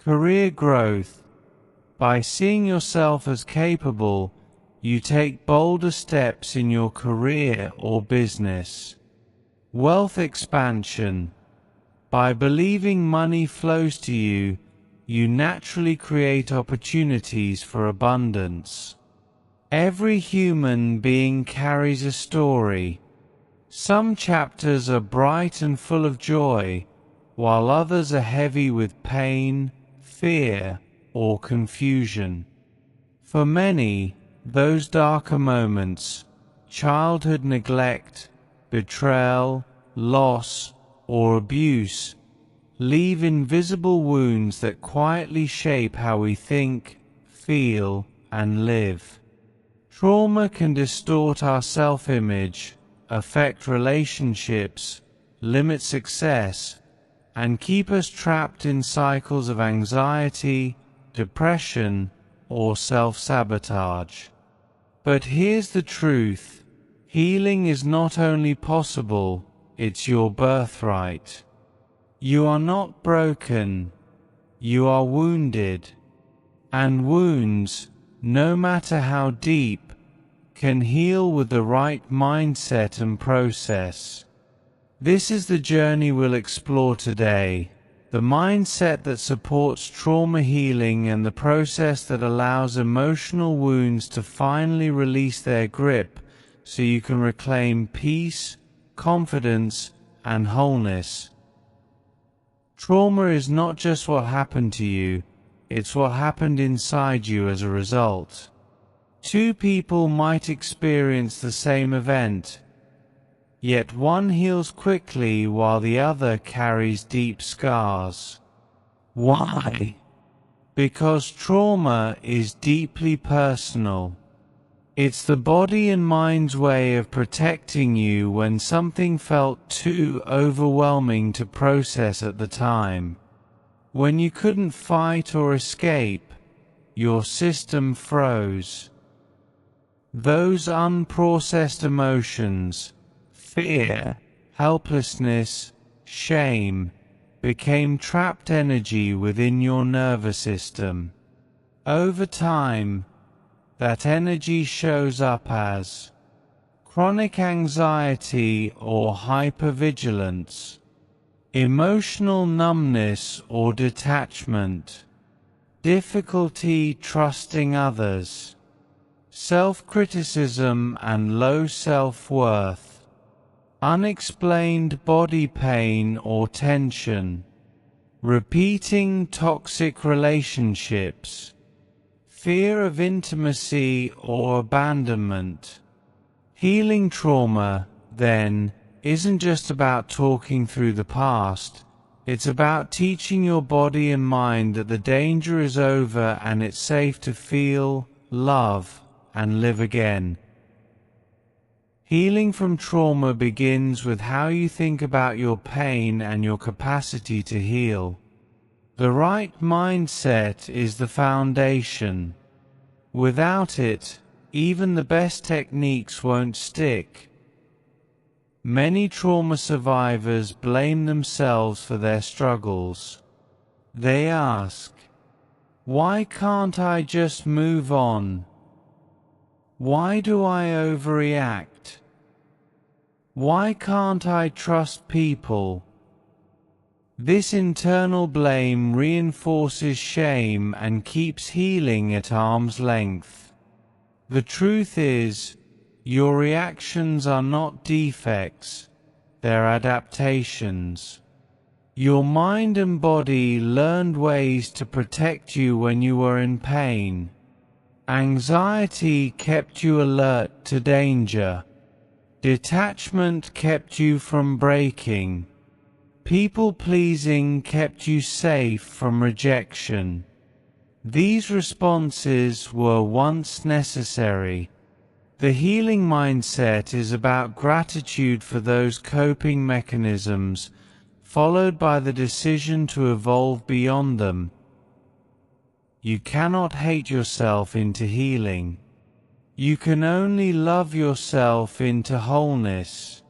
Career growth. By seeing yourself as capable, you take bolder steps in your career or business. Wealth expansion. By believing money flows to you, you naturally create opportunities for abundance. Every human being carries a story. Some chapters are bright and full of joy, while others are heavy with pain, fear, or confusion. For many, those darker moments, childhood neglect, betrayal, loss, or abuse, leave invisible wounds that quietly shape how we think, feel, and live. Trauma can distort our self-image, affect relationships, limit success, and keep us trapped in cycles of anxiety, depression, or self-sabotage. But here's the truth: healing is not only possible, it's your birthright. You are not broken, you are wounded. And wounds, no matter how deep, can heal with the right mindset and process. This is the journey we'll explore today. The mindset that supports trauma healing and the process that allows emotional wounds to finally release their grip so you can reclaim peace, confidence, and wholeness. Trauma is not just what happened to you, it's what happened inside you as a result. Two people might experience the same event, yet one heals quickly while the other carries deep scars. Why? Because trauma is deeply personal. It's the body and mind's way of protecting you when something felt too overwhelming to process at the time. When you couldn't fight or escape, your system froze. Those unprocessed emotions, fear, helplessness, shame, became trapped energy within your nervous system. Over time, that energy shows up as chronic anxiety or hypervigilance, emotional numbness or detachment, difficulty trusting others, self-criticism and low self-worth, unexplained body pain or tension, repeating toxic relationships, fear of intimacy or abandonment. Healing trauma, then, isn't just about talking through the past. It's about teaching your body and mind that the danger is over and it's safe to feel, love, and live again. Healing from trauma begins with how you think about your pain and your capacity to heal. The right mindset is the foundation. Without it, even the best techniques won't stick. Many trauma survivors blame themselves for their struggles. They ask, "Why can't I just move on? Why do I overreact? Why can't I trust people?" This internal blame reinforces shame and keeps healing at arm's length. The truth is, your reactions are not defects, they're adaptations. Your mind and body learned ways to protect you when you were in pain. Anxiety kept you alert to danger. Detachment kept you from breaking. People-pleasing kept you safe from rejection. These responses were once necessary. The healing mindset is about gratitude for those coping mechanisms, followed by the decision to evolve beyond them. You cannot hate yourself into healing. You can only love yourself into wholeness.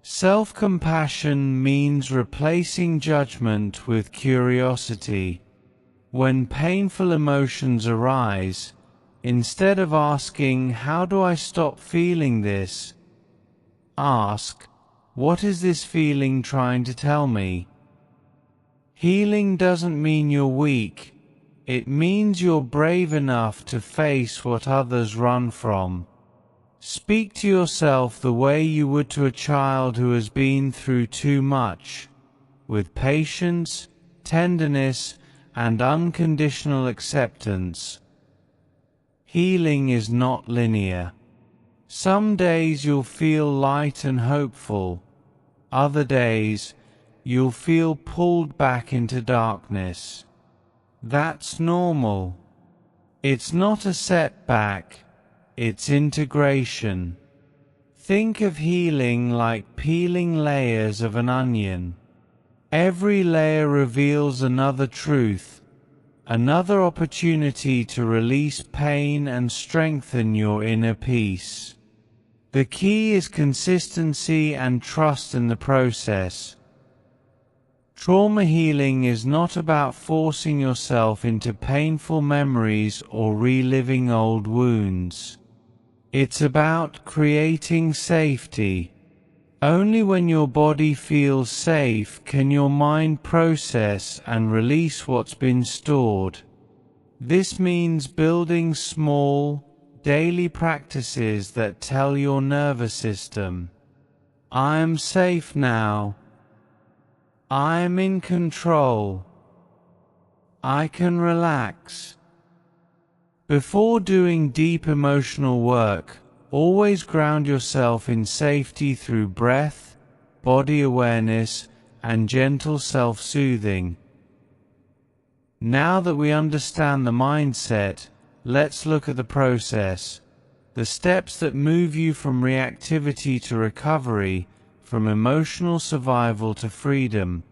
Self-compassion means replacing judgment with curiosity. When painful emotions arise, instead of asking, "How do I stop feeling this?" ask, "What is this feeling trying to tell me?" Healing doesn't mean you're weak. It means you're brave enough to face what others run from. Speak to yourself the way you would to a child who has been through too much, with patience, tenderness, and unconditional acceptance. Healing is not linear. Some days you'll feel light and hopeful. Other days, you'll feel pulled back into darkness. That's normal. It's not a setback, it's integration. Think of healing like peeling layers of an onion. Every layer reveals another truth, another opportunity to release pain and strengthen your inner peace. The key is consistency and trust in the process. Trauma healing is not about forcing yourself into painful memories or reliving old wounds. It's about creating safety. Only when your body feels safe can your mind process and release what's been stored. This means building small, daily practices that tell your nervous system, "I am safe now. I am in control. I can relax." Before doing deep emotional work, always ground yourself in safety through breath, body awareness, and gentle self-soothing. Now that we understand the mindset, let's look at the process, the steps that move you from reactivity to recovery, from emotional survival to freedom.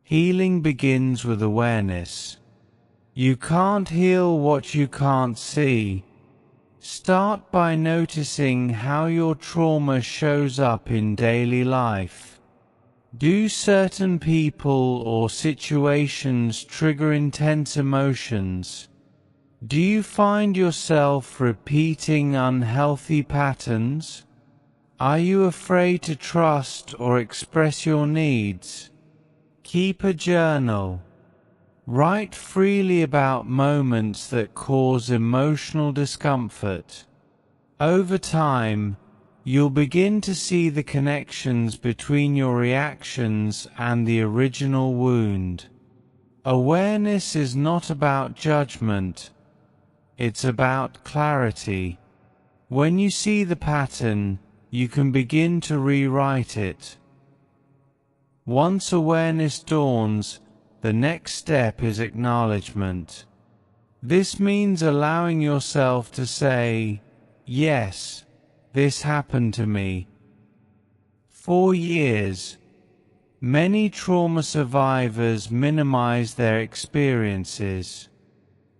Healing begins with awareness. You can't heal what you can't see. Start by noticing how your trauma shows up in daily life. Do certain people or situations trigger intense emotions? Do you find yourself repeating unhealthy patterns? Are you afraid to trust or express your needs? Keep a journal. Write freely about moments that cause emotional discomfort. Over time, you'll begin to see the connections between your reactions and the original wound. Awareness is not about judgment. It's about clarity. When you see the pattern, you can begin to rewrite it. Once awareness dawns, the next step is acknowledgement. This means allowing yourself to say, "Yes, this happened to me." For years, many trauma survivors minimize their experiences.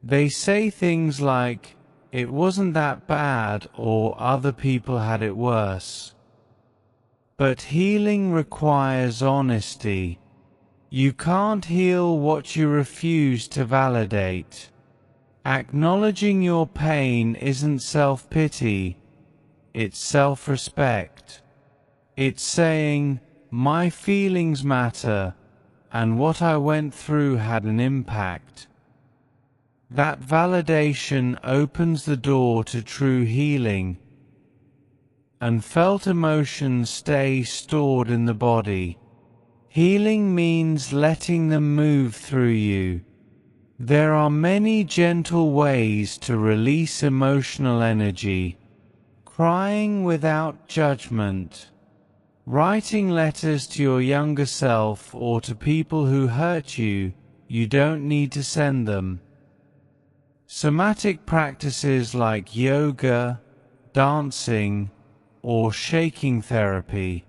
They say things like, "It wasn't that bad," or "Other people had it worse." But healing requires honesty. You can't heal what you refuse to validate. Acknowledging your pain isn't self-pity, it's self-respect. It's saying, "My feelings matter, and what I went through had an impact." That validation opens the door to true healing. Unfelt emotions stay stored in the body. Healing means letting them move through you. There are many gentle ways to release emotional energy. Crying without judgment. Writing letters to your younger self or to people who hurt you. You don't need to send them. Somatic practices like yoga, dancing, or shaking therapy.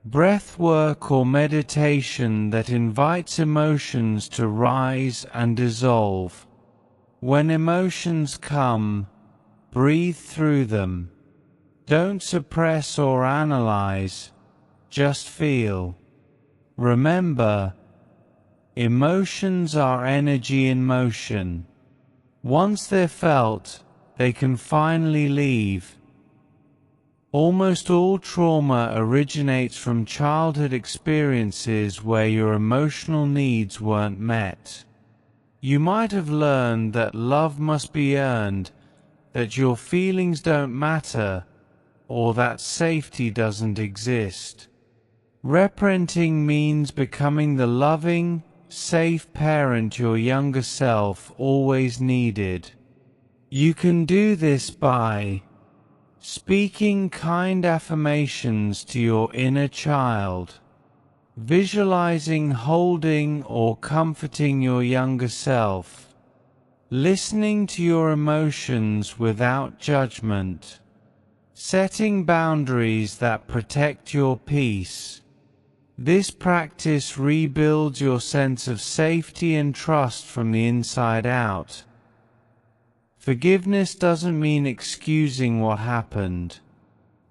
Breath work or meditation that invites emotions to rise and dissolve. When emotions come, breathe through them. Don't suppress or analyze, just feel. Remember, Emotions are energy in motion. Once they're felt, they can finally leave. Almost all trauma originates from childhood experiences where your emotional needs weren't met. You might have learned that love must be earned, that your feelings don't matter, or that safety doesn't exist. Reparenting means becoming the loving, safe parent your younger self always needed. You can do this by speaking kind affirmations to your inner child, visualizing, holding, or comforting your younger self, listening to your emotions without judgment, setting boundaries that protect your peace. This practice rebuilds your sense of safety and trust from the inside out. Forgiveness doesn't mean excusing what happened.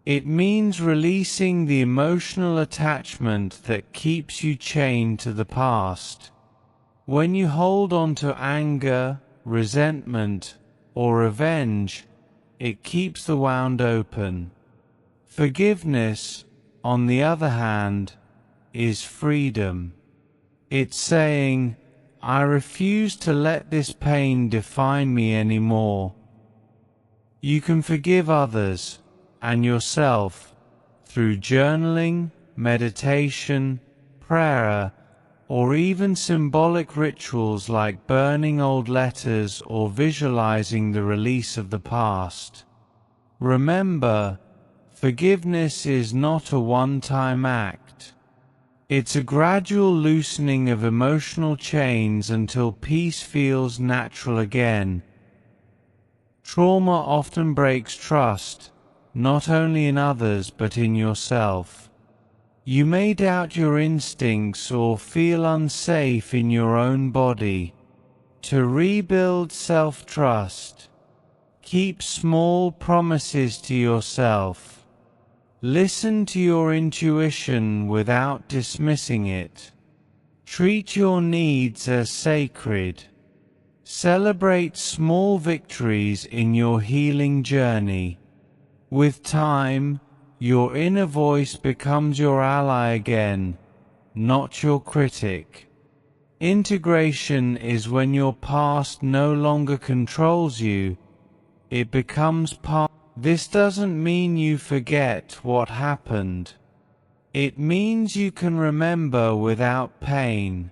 It means releasing the emotional attachment that keeps you chained to the past. When you hold on to anger, resentment, or revenge, it keeps the wound open. Forgiveness, on the other hand, is freedom. It's saying, I refuse to let this pain define me anymore. You can forgive others and yourself through journaling, meditation, prayer, or even symbolic rituals like burning old letters or visualizing the release of the past. Remember, forgiveness is not a one-time act. It's a gradual loosening of emotional chains until peace feels natural again. Trauma often breaks trust, not only in others but in yourself. You may doubt your instincts or feel unsafe in your own body. To rebuild self-trust, keep small promises to yourself. Listen to your intuition without dismissing it. Treat your needs as sacred. Celebrate small victories in your healing journey. With time, your inner voice becomes your ally again, not your critic. Integration is when your past no longer controls you, it becomes part. This doesn't mean you forget what happened. It means you can remember without pain.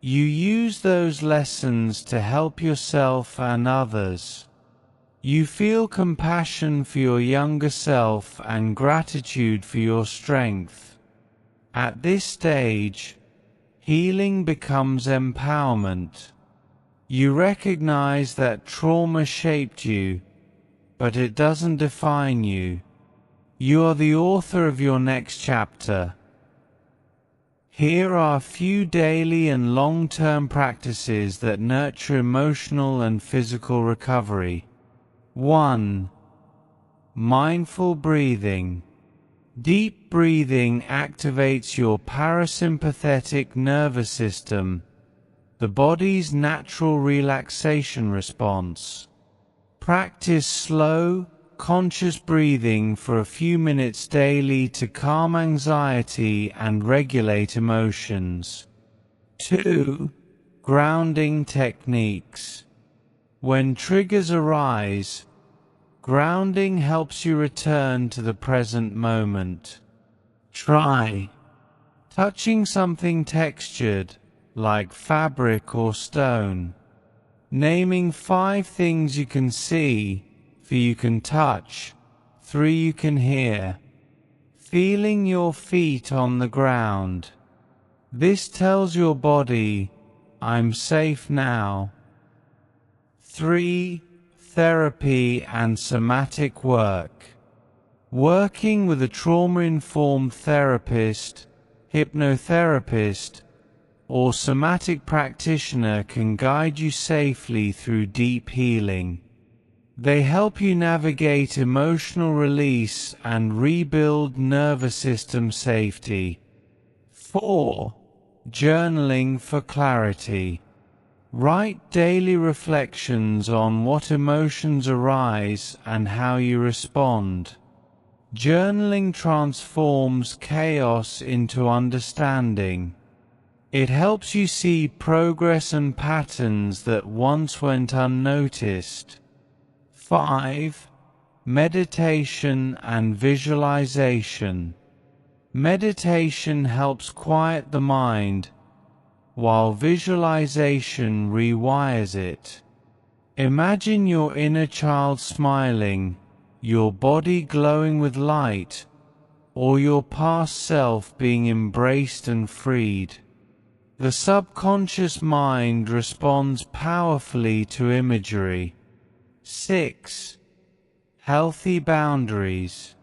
You use those lessons to help yourself and others. You feel compassion for your younger self and gratitude for your strength. At this stage, healing becomes empowerment. You recognize that trauma shaped you, but it doesn't define you. You are the author of your next chapter. Here are a few daily and long-term practices that nurture emotional and physical recovery. 1. Mindful breathing. Deep breathing activates your parasympathetic nervous system, the body's natural relaxation response. Practice slow, conscious breathing for a few minutes daily to calm anxiety and regulate emotions. 2. Grounding techniques. When triggers arise, grounding helps you return to the present moment. Try touching something textured, like fabric or stone. Naming 5 things you can see, 4 you can touch, 3 you can hear. Feeling your feet on the ground. This tells your body, I'm safe now. 3. Therapy and somatic work. Working with a trauma-informed therapist, hypnotherapist, or somatic practitioner can guide you safely through deep healing. They help you navigate emotional release and rebuild nervous system safety. 4. Journaling for clarity. Write daily reflections on what emotions arise and how you respond. Journaling transforms chaos into understanding. It helps you see progress and patterns that once went unnoticed. 5. Meditation and visualization. Meditation helps quiet the mind, while visualization rewires it. Imagine your inner child smiling, your body glowing with light, or your past self being embraced and freed. The subconscious mind responds powerfully to imagery. 6. Healthy boundaries.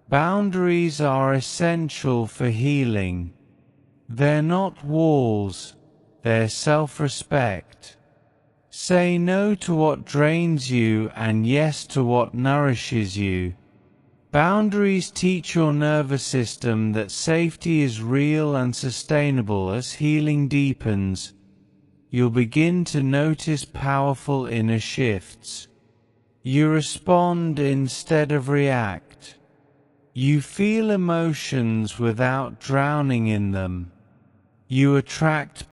Boundaries are essential for healing. They're not walls, they're self-respect. Say no to what drains you and yes to what nourishes you. Boundaries teach your nervous system that safety is real and sustainable. As healing deepens, you'll begin to notice powerful inner shifts. You respond instead of react. You feel emotions without drowning in them. You attract